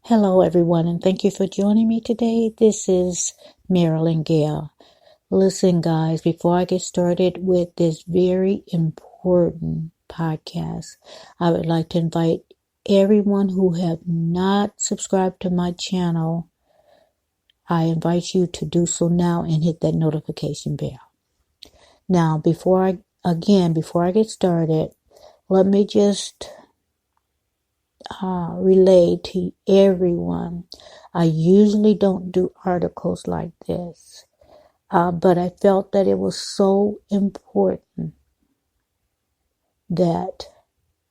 Hello, everyone, and thank you for joining me today. This is Marilyn Gale. Listen, guys, before I get started with this very important podcast, I would like to invite everyone who have not subscribed to my channel. I invite you to do so now and hit that notification bell. Now, before I get started, let me just relay to everyone. I usually don't do articles like this, but I felt that it was so important that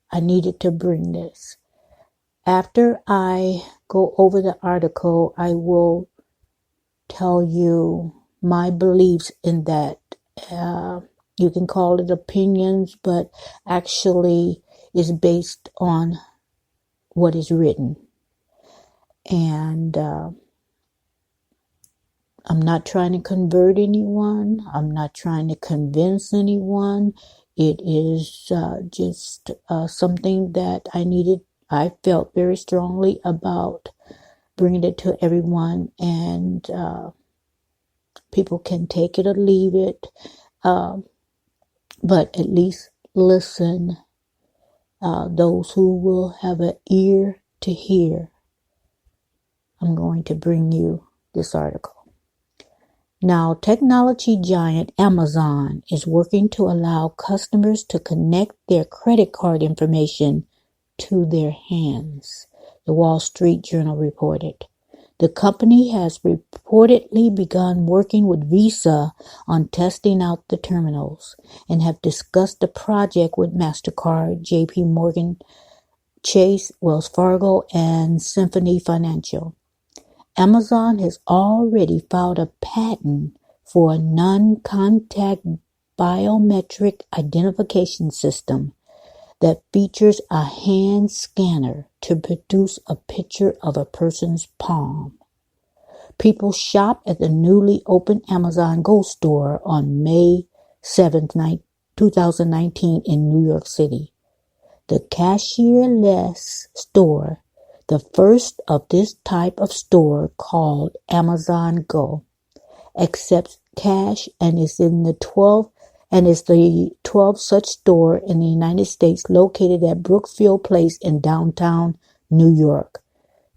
I needed to bring this. After I go over the article, I will tell you my beliefs in that. You can call it opinions, but actually is based on what is written. And I'm not trying to convert anyone. I'm not trying to convince anyone. It is just something that I felt very strongly about bringing it to everyone, and people can take it or leave it, but at least listen. Those who will have an ear to hear, I'm going to bring you this article. Now, technology giant Amazon is working to allow customers to connect their credit card information to their hands, the Wall Street Journal reported. The company has reportedly begun working with Visa on testing out the terminals and have discussed the project with MasterCard, JP Morgan Chase, Wells Fargo, and Symphony Financial. Amazon has already filed a patent for a non-contact biometric identification system that features a hand scanner to produce a picture of a person's palm. People shop at the newly opened Amazon Go store on May 7th, 2019 in New York City. The cashierless store, the first of this type of store called Amazon Go, accepts cash and is the 12th such store in the United States, located at Brookfield Place in downtown New York.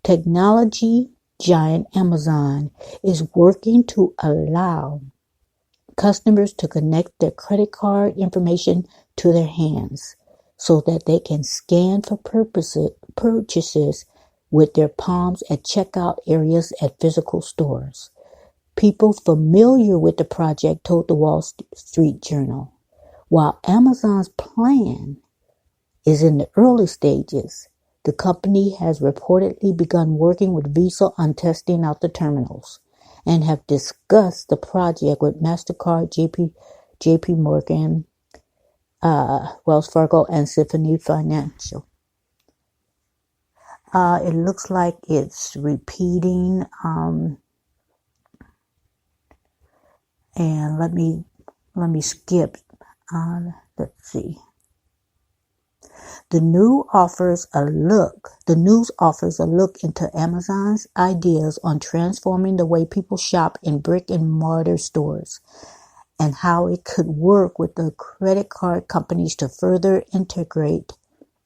Technology giant Amazon is working to allow customers to connect their credit card information to their hands so that they can scan for purchases with their palms at checkout areas at physical stores. People familiar with the project told the Wall Street Journal. While Amazon's plan is in the early stages, the company has reportedly begun working with Visa on testing out the terminals and have discussed the project with MasterCard, JP Morgan, Wells Fargo, and Symphony Financial. It looks like it's repeating, and let me skip. Let's see. The news offers a look into Amazon's ideas on transforming the way people shop in brick and mortar stores, and how it could work with the credit card companies to further integrate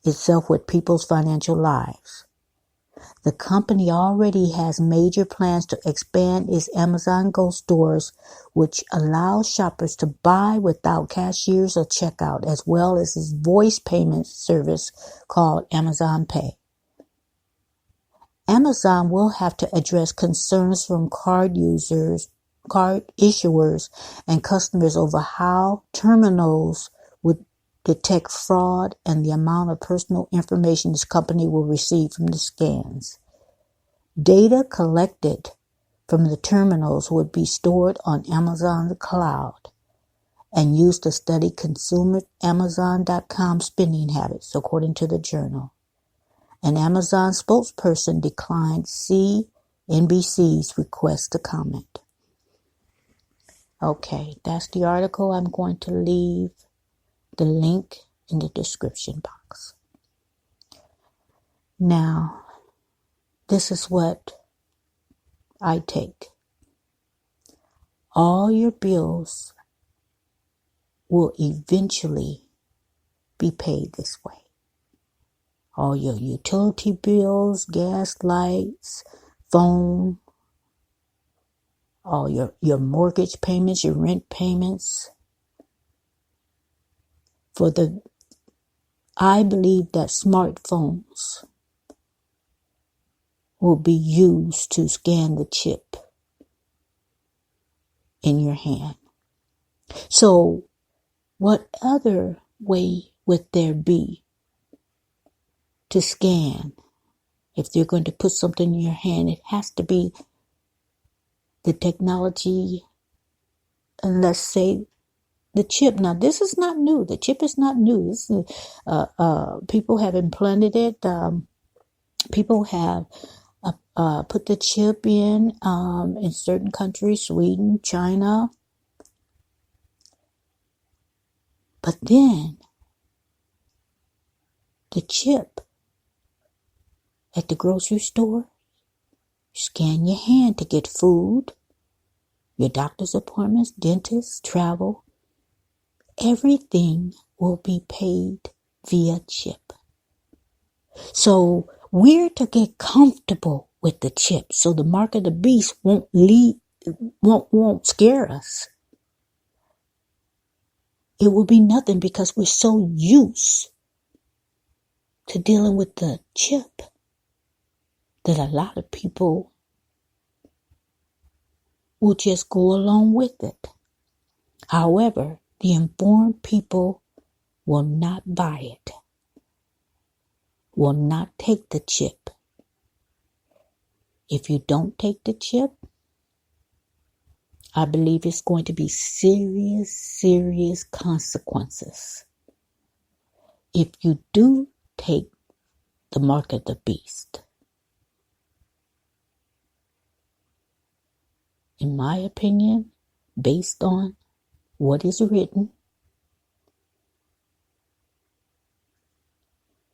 itself with people's financial lives. The company already has major plans to expand its Amazon Go stores, which allows shoppers to buy without cashiers or checkout, as well as its voice payment service called Amazon Pay. Amazon will have to address concerns from card issuers, and customers over how terminals would detect fraud and the amount of personal information this company will receive from the scans. Data collected from the terminals would be stored on Amazon's cloud and used to study consumer Amazon.com spending habits, according to the journal. An Amazon spokesperson declined cnbc's request to comment. Okay, that's the article. I'm going to leave the link in the description box. Now, this is what I take. All your bills will eventually be paid this way. All your utility bills, gas, lights, phone, all your mortgage payments, your rent payments. I believe that smartphones will be used to scan the chip in your hand. So what other way would there be to scan? If you're going to put something in your hand, it has to be the technology, and let's say the chip. Now, this is not new. The chip is not new. This is, people have implanted it. People have put the chip in certain countries, Sweden, China. But then the chip at the grocery store, you scan your hand to get food, your doctor's appointments, dentists, travel. Everything will be paid via chip. So we're to get comfortable with the chip, so the mark of the beast won't scare us. It will be nothing because we're so used to dealing with the chip that a lot of people will just go along with it. However, the informed people will not buy it, will not take the chip. If you don't take the chip, I believe it's going to be serious consequences. If you do take the mark of the beast, in my opinion, based on what is written,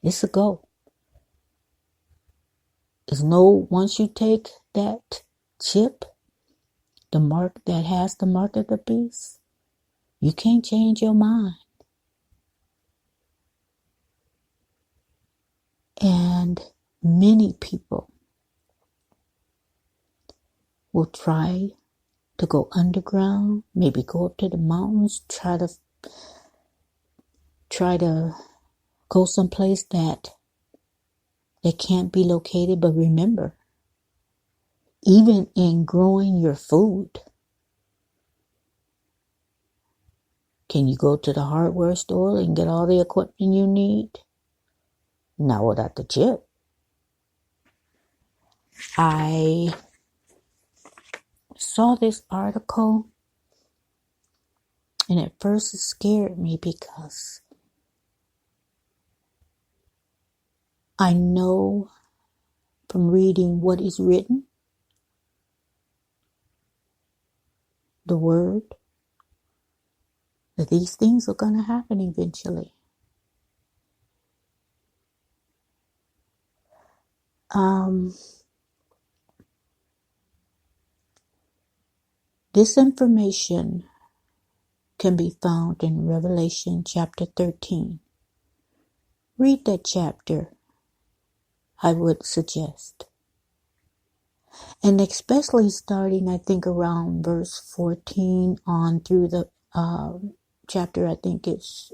it's a go. Once you take that chip, the mark that has the mark of the beast, you can't change your mind. And many people will try to go underground, maybe go up to the mountains, try to go someplace that they can't be located. But remember, even in growing your food, can you go to the hardware store and get all the equipment you need? Not without the chip. I saw this article, and at first it scared me because I know from reading what is written, the word, that these things are going to happen eventually. This information can be found in Revelation chapter 13. Read that chapter, I would suggest. And especially starting, I think, around verse 14 on through the chapter. I think it's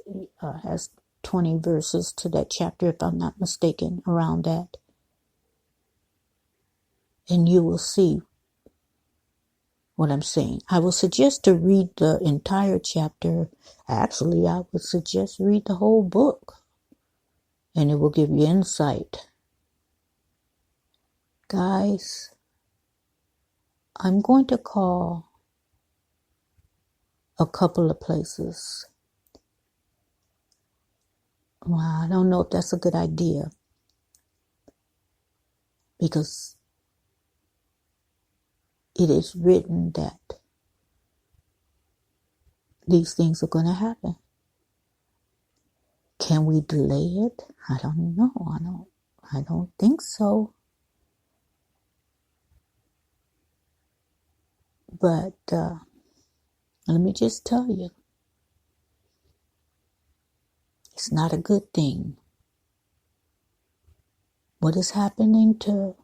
has 20 verses to that chapter, if I'm not mistaken, around that. And you will see what I'm saying. I will suggest to read the entire chapter. Actually, I would suggest read the whole book, and it will give you insight. Guys, I'm going to call a couple of places. Well, I don't know if that's a good idea, because it is written that these things are going to happen. Can we delay it? I don't know. I don't think so. But let me just tell you, it's not a good thing. What is happening to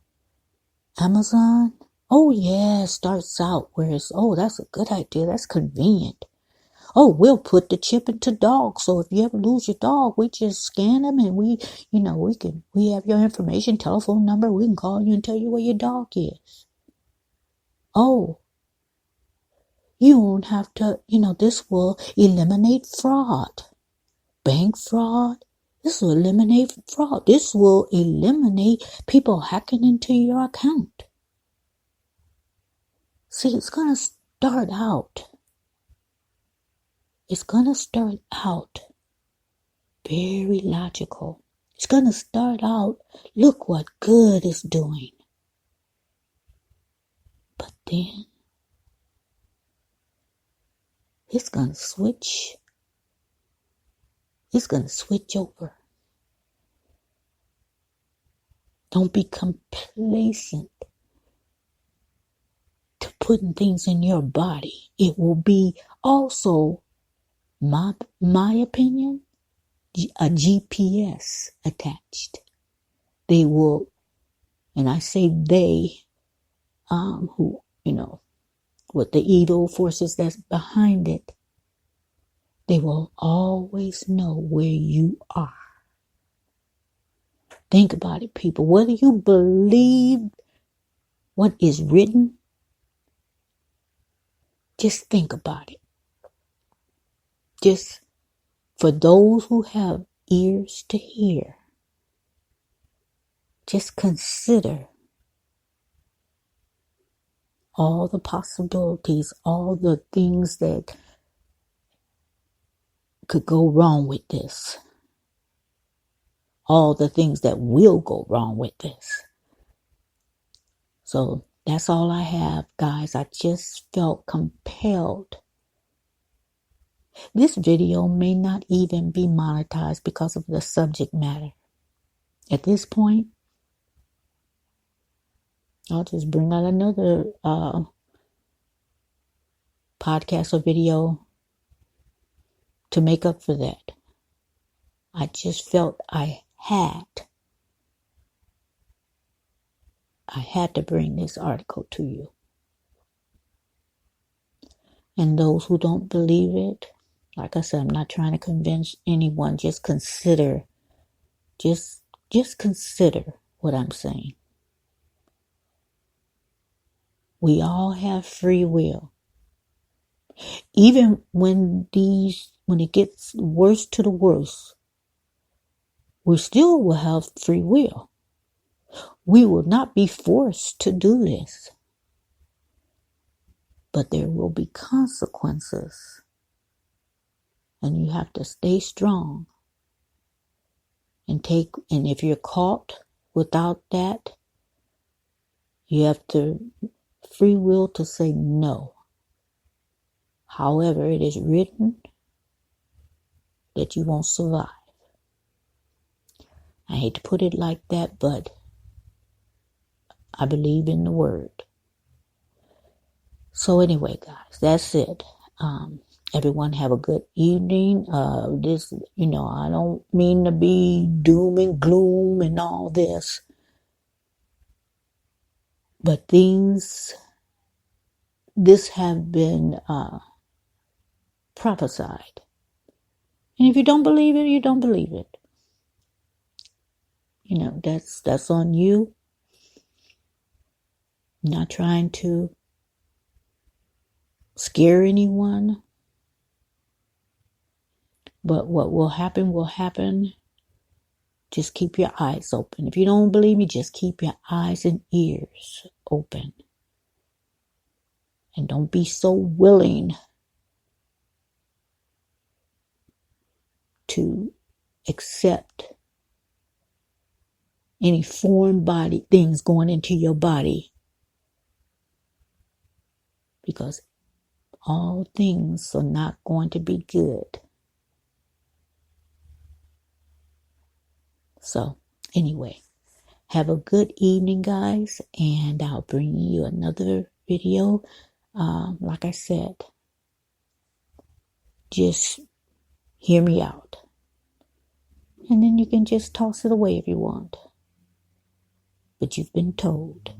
Amazon? Oh yeah, it starts out where it's, oh, that's a good idea. That's convenient. Oh, we'll put the chip into dogs. So if you ever lose your dog, we just scan them and we have your information, telephone number. We can call you and tell you where your dog is. Oh, you won't have to, this will eliminate fraud, bank fraud. This will eliminate fraud. This will eliminate people hacking into your account. See, it's going to start out. It's going to start out very logical. It's going to start out, look what good is doing. But then it's going to switch. It's going to switch over. Don't be complacent to putting things in your body. It will be also, my opinion, a GPS attached. They will, and I say they, who, with the evil forces that's behind it, they will always know where you are. Think about it, people. Whether you believe what is written, just think about it. Just for those who have ears to hear, just consider all the possibilities, all the things that could go wrong with this. All the things that will go wrong with this. So that's all I have, guys. I just felt compelled. This video may not even be monetized because of the subject matter. At this point, I'll just bring out another podcast or video to make up for that. I just felt I had to bring this article to you. And those who don't believe it, like I said, I'm not trying to convince anyone. Just consider, just consider what I'm saying. We all have free will. Even when it gets worse to the worst, we still will have free will. We will not be forced to do this. But there will be consequences. And you have to stay strong. And if you're caught without that, you have to free will to say no. However, it is written that you won't survive. I hate to put it like that, but I believe in the word. So anyway, guys, that's it. Everyone have a good evening. I don't mean to be doom and gloom and all this. But this have been prophesied. And if you don't believe it, you don't believe it. That's on you. I'm not trying to scare anyone. But what will happen will happen. Just keep your eyes open. If you don't believe me, just keep your eyes and ears open. And don't be so willing to accept any foreign body things going into your body. Because all things are not going to be good. So, anyway, have a good evening, guys, and I'll bring you another video. Like I said, just hear me out. And then you can just toss it away if you want. But you've been told.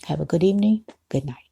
Have a good evening. Good night.